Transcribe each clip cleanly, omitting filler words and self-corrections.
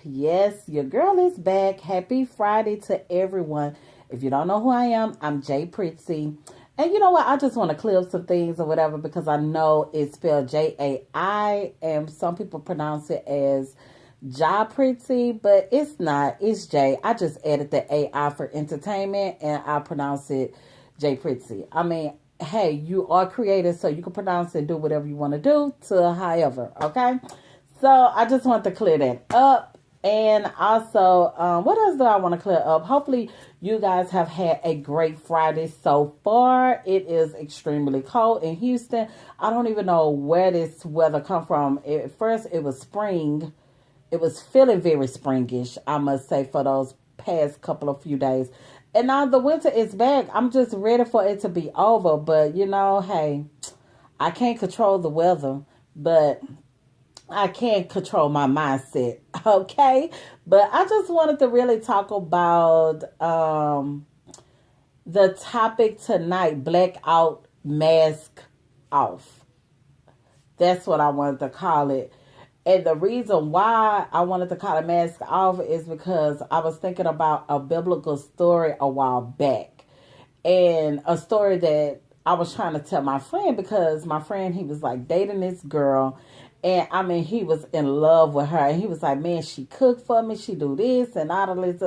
Yes, your girl is back. Happy Friday to everyone. If you don't know who I am, I'm Jay Pritzy. And you know what? I just want to clear up some things or whatever because I know it's spelled Jai, and some people pronounce it as Ja Pritzy, but it's not. It's Jay. I just added the AI for entertainment and I pronounce it Jay Pritzy. I mean, hey, you are creative, so you can pronounce it and do whatever you want to do to however, okay? So I just want to clear that up. And also, what else do I want to clear up? Hopefully, you guys have had a great Friday so far. It is extremely cold in Houston. I don't even know where this weather come from. At first, it was spring. It was feeling very springish, I must say, for those past couple of few days. And now the winter is back. I'm just ready for it to be over. But, hey, I can't control the weather. But I can't control my mindset, okay? But I just wanted to really talk about the topic tonight, blackout mask off. That's what I wanted to call it. And the reason why I wanted to call it mask off is because I was thinking about a biblical story a while back. And a story that I was trying to tell my friend because my friend, he was like dating this girl. And I mean, he was in love with her. And he was like, man, she cooked for me. She do this and all of this,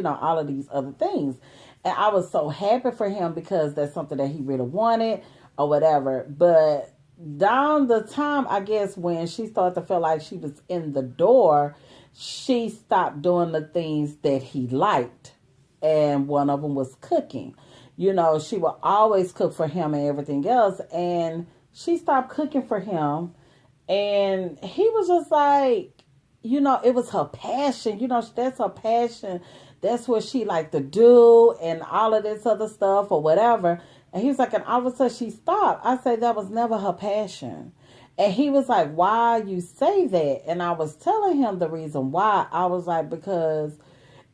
all of these other things. And I was so happy for him because that's something that he really wanted or whatever. But down the time, I guess, when she started to feel like she was in the door, she stopped doing the things that he liked. And one of them was cooking. She would always cook for him and everything else. And she stopped cooking for him. And he was just like, it was her passion. That's her passion. That's what she liked to do and all of this other stuff or whatever. And he was like, and all of a sudden she stopped. I said, that was never her passion. And he was like, why you say that? And I was telling him the reason why. I was like, because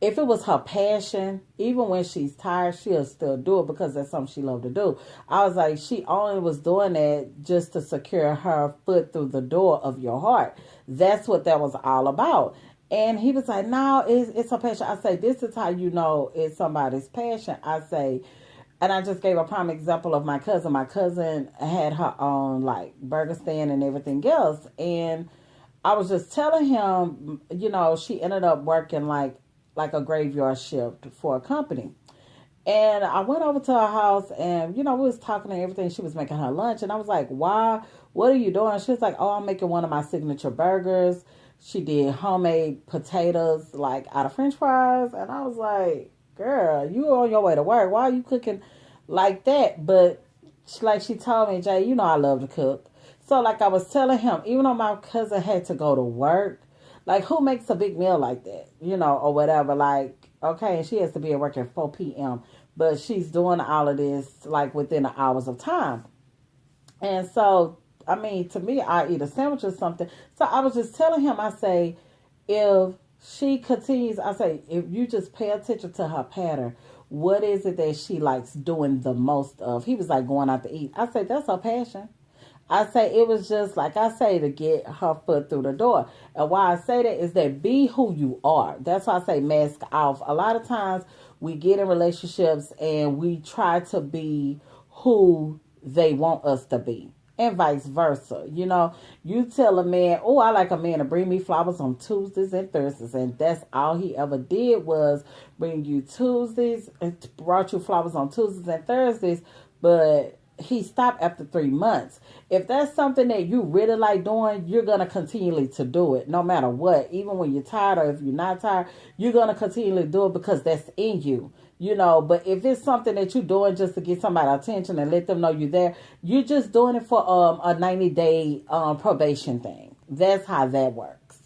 if it was her passion, even when she's tired, she'll still do it because that's something she loved to do. I was like, she only was doing that just to secure her foot through the door of your heart. That's what that was all about. And he was like, no, it's her passion. I say, this is how you know it's somebody's passion. I say, and I just gave a prime example of my cousin. My cousin had her own like burger stand and everything else. And I was just telling him, she ended up working like a graveyard shift for a company. And I went over to her house and, we was talking and everything. She was making her lunch. And I was like, why? What are you doing? She was like, oh, I'm making one of my signature burgers. She did homemade potatoes, like out of French fries. And I was like, girl, you on your way to work. Why are you cooking like that? But like she told me, Jay, I love to cook. So like I was telling him, even though my cousin had to go to work, like, who makes a big meal like that, or whatever? Like, okay, and she has to be at work at 4 p.m., but she's doing all of this, like, within the hours of time. And so, I mean, to me, I eat a sandwich or something. So I was just telling him, I say, if she continues, I say, if you just pay attention to her pattern, what is it that she likes doing the most of? He was like going out to eat. I said, that's her passion. I say it was just like I say to get her foot through the door. And why I say that is that be who you are. That's why I say mask off. A lot of times we get in relationships and we try to be who they want us to be. And vice versa. You tell a man, oh, I like a man to bring me flowers on Tuesdays and Thursdays. And that's all he ever did was bring you Tuesdays and brought you flowers on Tuesdays and Thursdays. But he stopped after 3 months. If that's something that you really like doing, you're going to continually to do it no matter what. Even when you're tired or if you're not tired, you're going to continually do it because that's in you. But if it's something that you're doing just to get somebody's attention and let them know you're there, you're just doing it for a 90-day probation thing. That's how that works.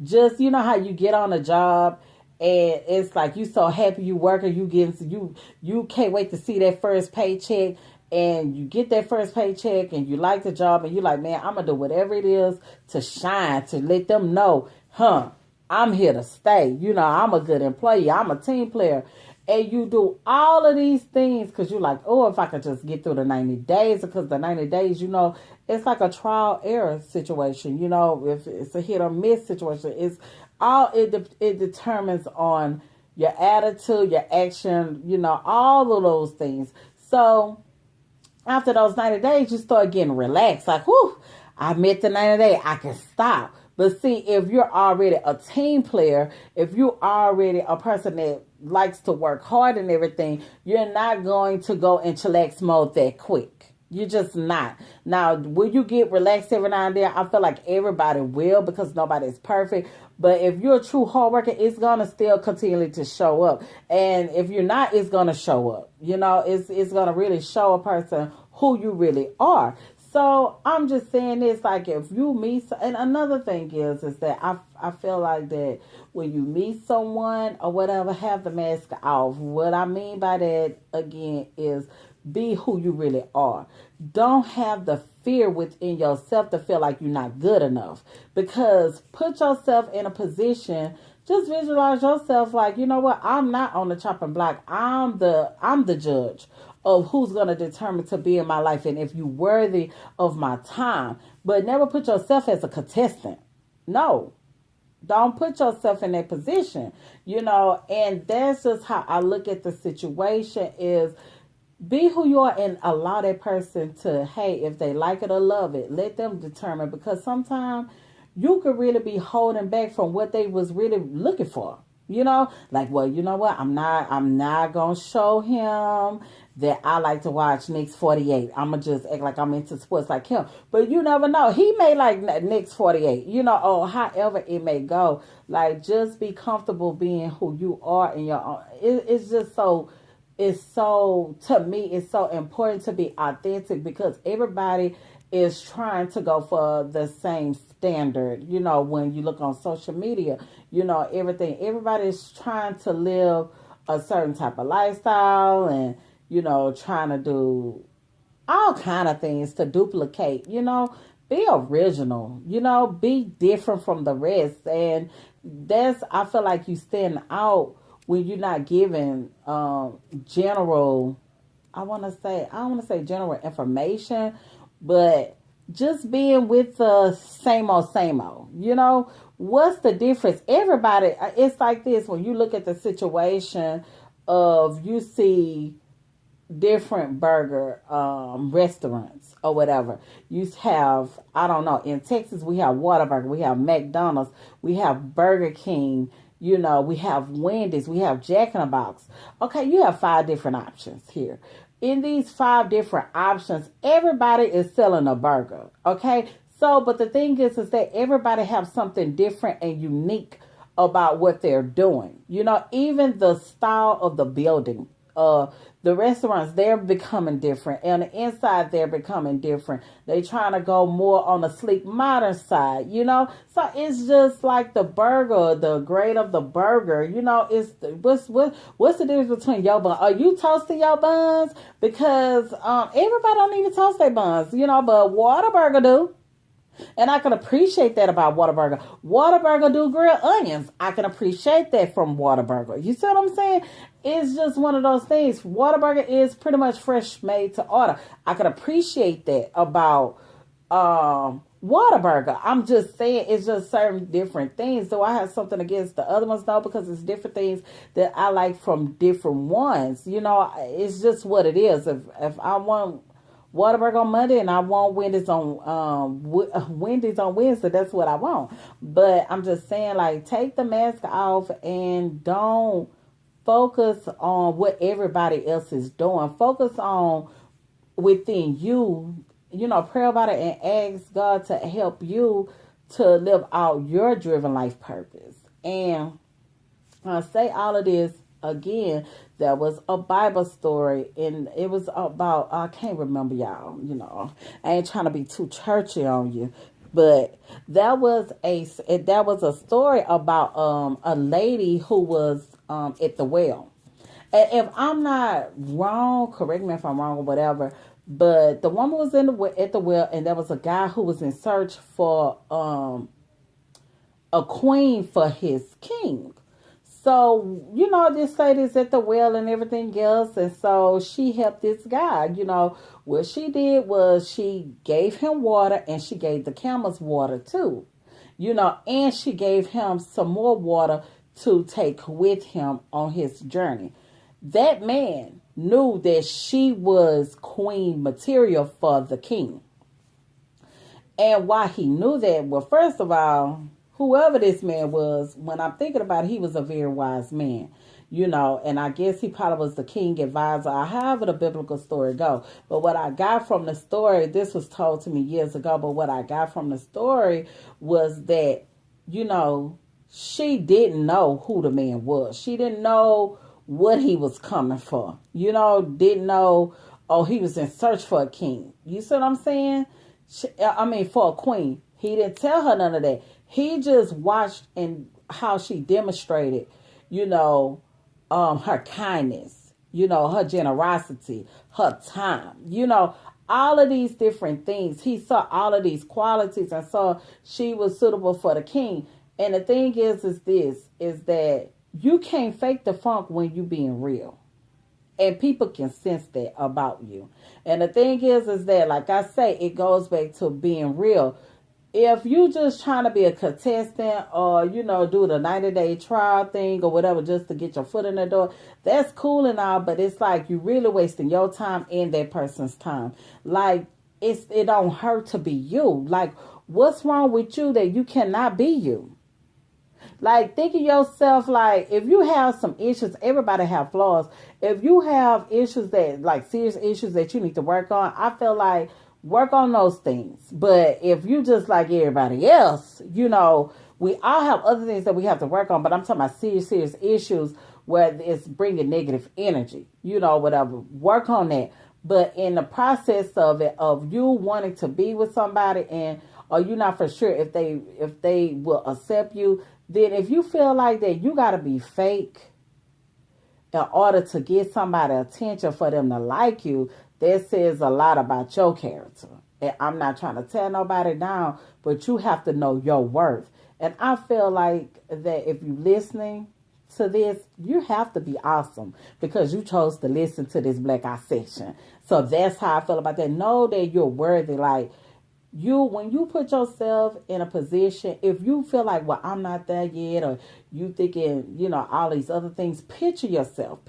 Just, how you get on a job and it's like you so happy you working, you can't wait to see that first paycheck. And you get that first paycheck and you like the job and you're like, man, I'm going to do whatever it is to shine, to let them know, I'm here to stay. I'm a good employee. I'm a team player. And you do all of these things because you're like, oh, if I could just get through the 90 days, because the 90 days, it's like a trial error situation. If it's a hit or miss situation, it's It determines on your attitude, your action, all of those things. So after those 90 days, you start getting relaxed. Like, whew, I met the 90 days. I can stop. But see, if you're already a team player, if you're already a person that likes to work hard and everything, you're not going to go in chillax mode that quick. You're just not. Now, will you get relaxed every now and then? I feel like everybody will, because nobody's perfect. But if you're a true hard worker, it's going to still continue to show up. And if you're not, it's going to show up. It's going to really show a person who you really are. So I'm just saying this, like, if you meet, and another thing is that I feel like that when you meet someone or whatever, have the mask off. What I mean by that, again, is be who you really are. Don't have the fear within yourself to feel like you're not good enough, because put yourself in a position. Just visualize yourself like, you know what? I'm not on the chopping block. I'm the judge of who's going to determine to be in my life and if you're worthy of my time. But never put yourself as a contestant. No. Don't put yourself in that position. And that's just how I look at the situation is be who you are and allow that person to, hey, if they like it or love it, let them determine, because sometimes you could really be holding back from what they was really looking for. Like, well, you know what? I'm not going to show him that I like to watch Knicks 48. I'm going to just act like I'm into sports like him. But you never know. He may like Knicks 48, or however it may go. Like, just be comfortable being who you are in your own. It's so, to me, it's so important to be authentic, because everybody is trying to go for the same standard. When you look on social media, everybody's trying to live a certain type of lifestyle and, trying to do all kind of things to duplicate, be original, be different from the rest. And I feel like you stand out when you're not giving general, I don't want to say general information, but just being with the same old, what's the difference? Everybody, it's like this, when you look at the situation of, you see different burger restaurants or whatever. You have, I don't know, in Texas, we have Whataburger, we have McDonald's, we have Burger King, we have Wendy's, we have Jack in the Box. Okay, you have 5 different options here. In these 5 different options, everybody is selling a burger. Okay, so, but the thing is that everybody have something different and unique about what they're doing. Even the style of the building, the restaurants, they're becoming different. On the inside, they're becoming different. They trying to go more on the sleek, modern side, So it's just like the burger, the grade of the burger, it's what's the difference between your bun? Are you toasting your buns? Because everybody don't even toast their buns, but Whataburger do. And I can appreciate that about Whataburger. Whataburger do grilled onions. I can appreciate that from Whataburger. You see what I'm saying? It's just one of those things. Whataburger is pretty much fresh made to order. I can appreciate that about Whataburger. I'm just saying it's just certain different things. Do I have something against the other ones? No, because it's different things that I like from different ones. It's just what it is. If I want Whataburger on Monday and I want Wendy's on Wednesday, that's what I want. But I'm just saying, like, take the mask off and don't focus on what everybody else is doing. Focus on within you, pray about it and ask God to help you to live out your driven life purpose. And I say all of this again. There was a Bible story, and it was about, I can't remember, y'all, I ain't trying to be too churchy on you, but that was a story about a lady who was at the well. And if I'm not wrong, correct me if I'm wrong or whatever, but the woman was at the well, and there was a guy who was in search for a queen for his king. So, this lady's at the well and everything else. And so she helped this guy. What she did was she gave him water, and she gave the camels water too. and she gave him some more water to take with him on his journey. That man knew that she was queen material for the king. And why he knew that, well, first of all, whoever this man was, when I'm thinking about it, he was a very wise man, and I guess he probably was the king advisor, or however the biblical story go. But what I got from the story, this was told to me years ago, but what I got from the story was that, she didn't know who the man was. She didn't know what he was coming for, didn't know, oh, he was in search for a king. You see what I'm saying? For a queen. He didn't tell her none of that. He just watched and how she demonstrated, her kindness, her generosity, her time, all of these different things. He saw all of these qualities and saw she was suitable for the king. And the thing is that you can't fake the funk when you being real. And people can sense that about you. And the thing is that, like I say, it goes back to being real. If you just trying to be a contestant or, do the 90-day trial thing or whatever just to get your foot in the door, that's cool and all, but it's like you really wasting your time and that person's time. Like, it don't hurt to be you. Like, what's wrong with you that you cannot be you? Like, think of yourself, like, if you have some issues, everybody have flaws. If you have issues that, like, serious issues that you need to work on, I feel like work on those things. But if you just like everybody else, we all have other things that we have to work on. But I'm talking about serious issues where it's bringing negative energy, whatever. Work on that. But in the process of it, of you wanting to be with somebody or you're not for sure if they will accept you, then if you feel like that you got to be fake in order to get somebody attention for them to like you, that says a lot about your character. And I'm not trying to tear nobody down, but you have to know your worth. And I feel like that if you're listening to this, you have to be awesome because you chose to listen to this Black Eye Session. So that's how I feel about that. Know that you're worthy. Like, when you put yourself in a position, if you feel like, well, I'm not there yet, or you thinking, all these other things, picture yourself.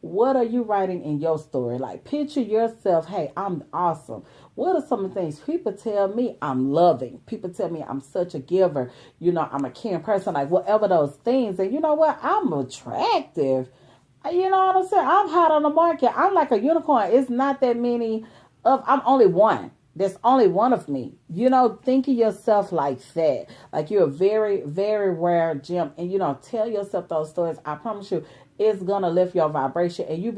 What are you writing in your story? Like, picture yourself, hey, I'm awesome. What are some of the things people tell me? I'm loving. People tell me I'm such a giver. I'm a caring person, like whatever those things. And you know what? I'm attractive. You know what I'm saying? I'm hot on the market. I'm like a unicorn. It's not that many I'm only one. There's only one of me. Think of yourself like that. Like you're a very, very rare gem. And, tell yourself those stories. I promise you, it's going to lift your vibration. And you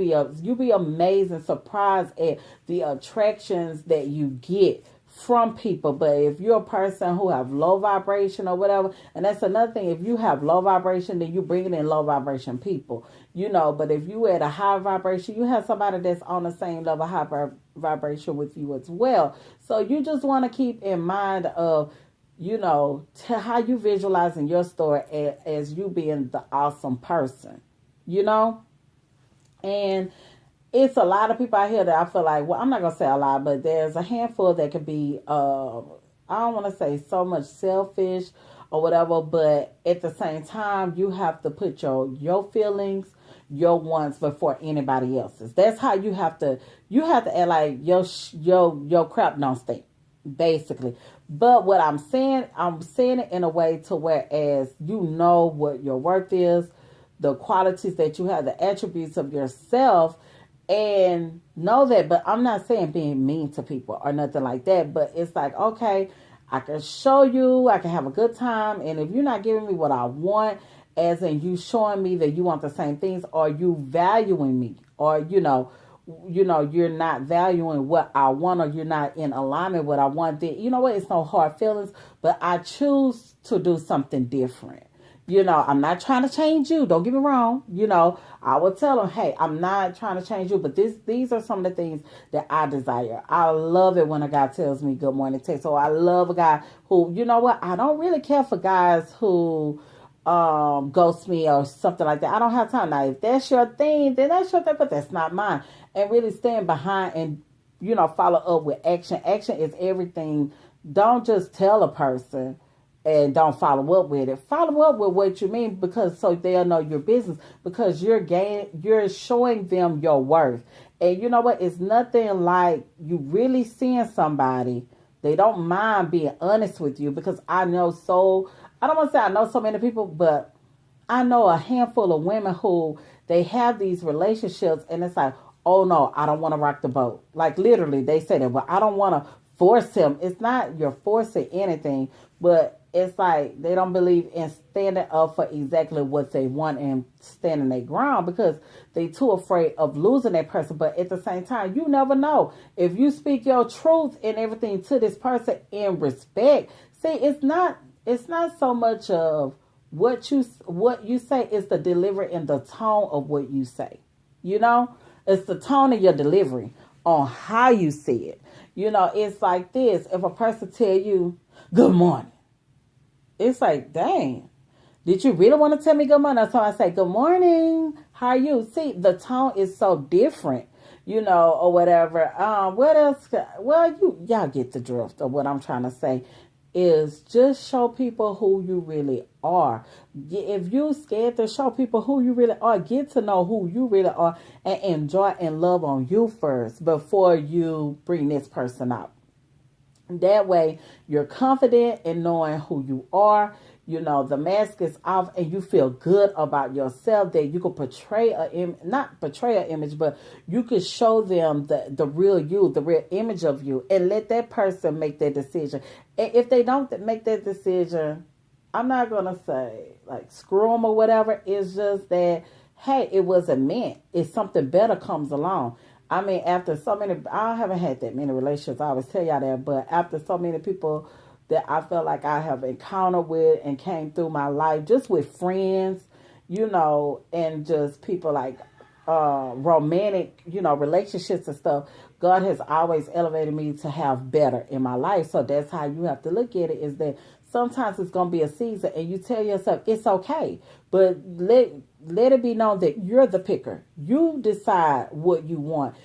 be amazed and surprised at the attractions that you get from people. But if you're a person who have low vibration or whatever, and that's another thing, if you have low vibration, then you bringing in low vibration people, but if you at a high vibration, you have somebody that's on the same level high vibration with you as well. So you just want to keep in mind of, how you visualizing your story as you being the awesome person, and it's a lot of people out here that I feel like, well, I'm not going to say a lot, but there's a handful that could be, I don't want to say so much selfish or whatever, but at the same time, you have to put your feelings, your wants before anybody else's. That's how you have to act like your crap don't stink, basically. But what I'm saying it in a way to whereas you know what your worth is, the qualities that you have, the attributes of yourself, and know that. But I'm not saying being mean to people or nothing like that, but it's like, okay, I can show you, I can have a good time, and if you're not giving me what I want, as in you showing me that you want the same things, or you valuing me, or you're not valuing what I want, or you're not in alignment with what I want, then you know what, it's no hard feelings, but I choose to do something different. I'm not trying to change you. Don't get me wrong. I will tell them, hey, I'm not trying to change you, but these are some of the things that I desire. I love it when a guy tells me good morning text. So I love a guy who, I don't really care for guys who ghost me or something like that. I don't have time. Now, if that's your thing, then that's your thing, but that's not mine. And really stand behind and, follow up with action. Action is everything. Don't just tell a person and don't follow up with it. Follow up with what you mean, because so they'll know your business, because you're showing them your worth. And you know what? It's nothing like you really seeing somebody. They don't mind being honest with you, because I don't want to say I know so many people, but I know a handful of women who they have these relationships and it's like, oh no, I don't want to rock the boat. Like literally they say that, but I don't want to force him. It's not you're forcing anything, but it's like they don't believe in standing up for exactly what they want and standing their ground, because they too afraid of losing that person. But at the same time, you never know. If you speak your truth and everything to this person in respect, see, it's not so much of what you say, is the delivery and the tone of what you say. You know, it's the tone of your delivery on how you see it. You know, it's like this. If a person tell you good morning, it's like, dang, did you really want to tell me good morning? So I say, good morning. How are you? See, the tone is so different, or whatever. What else? Well, y'all get the drift of what I'm trying to say. Is just show people who you really are. If you're scared to show people who you really are, get to know who you really are and enjoy and love on you first before you bring this person out. That way, you're confident in knowing who you are. The mask is off and you feel good about yourself, that you can not portray an image, but you can show them the real you, the real image of you, and let that person make that decision. And if they don't make that decision, I'm not going to say like screw them or whatever. It's just that, hey, it wasn't meant. If something better comes along. I mean, after so many, I haven't had that many relationships, I always tell y'all that, but after so many people that I felt like I have encountered with and came through my life, just with friends, and just people like romantic, relationships and stuff, God has always elevated me to have better in my life. So that's how you have to look at it, is that sometimes it's going to be a season and you tell yourself it's okay, but let it be known that you're the picker. You decide what you want.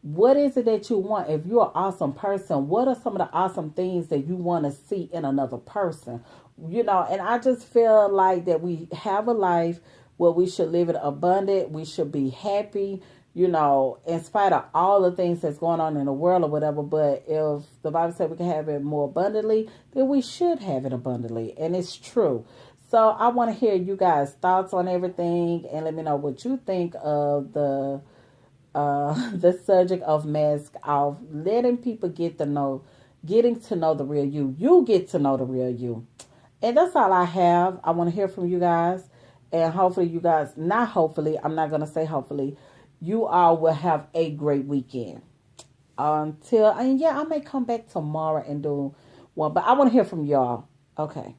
What is it that you want? If you're an awesome person, what are some of the awesome things that you want to see in another person? And I just feel like that we have a life where we should live it abundant. We should be happy, in spite of all the things that's going on in the world or whatever. But if the Bible said we can have it more abundantly, then we should have it abundantly. And it's true. So I want to hear you guys' thoughts on everything, and let me know what you think of the subject of mask off, letting people getting to know the real you. You get to know the real you. And that's all I have. I want to hear from you guys. And hopefully you guys, not hopefully, I'm not going to say hopefully, you all will have a great weekend. I may come back tomorrow and do one, but I want to hear from y'all. Okay.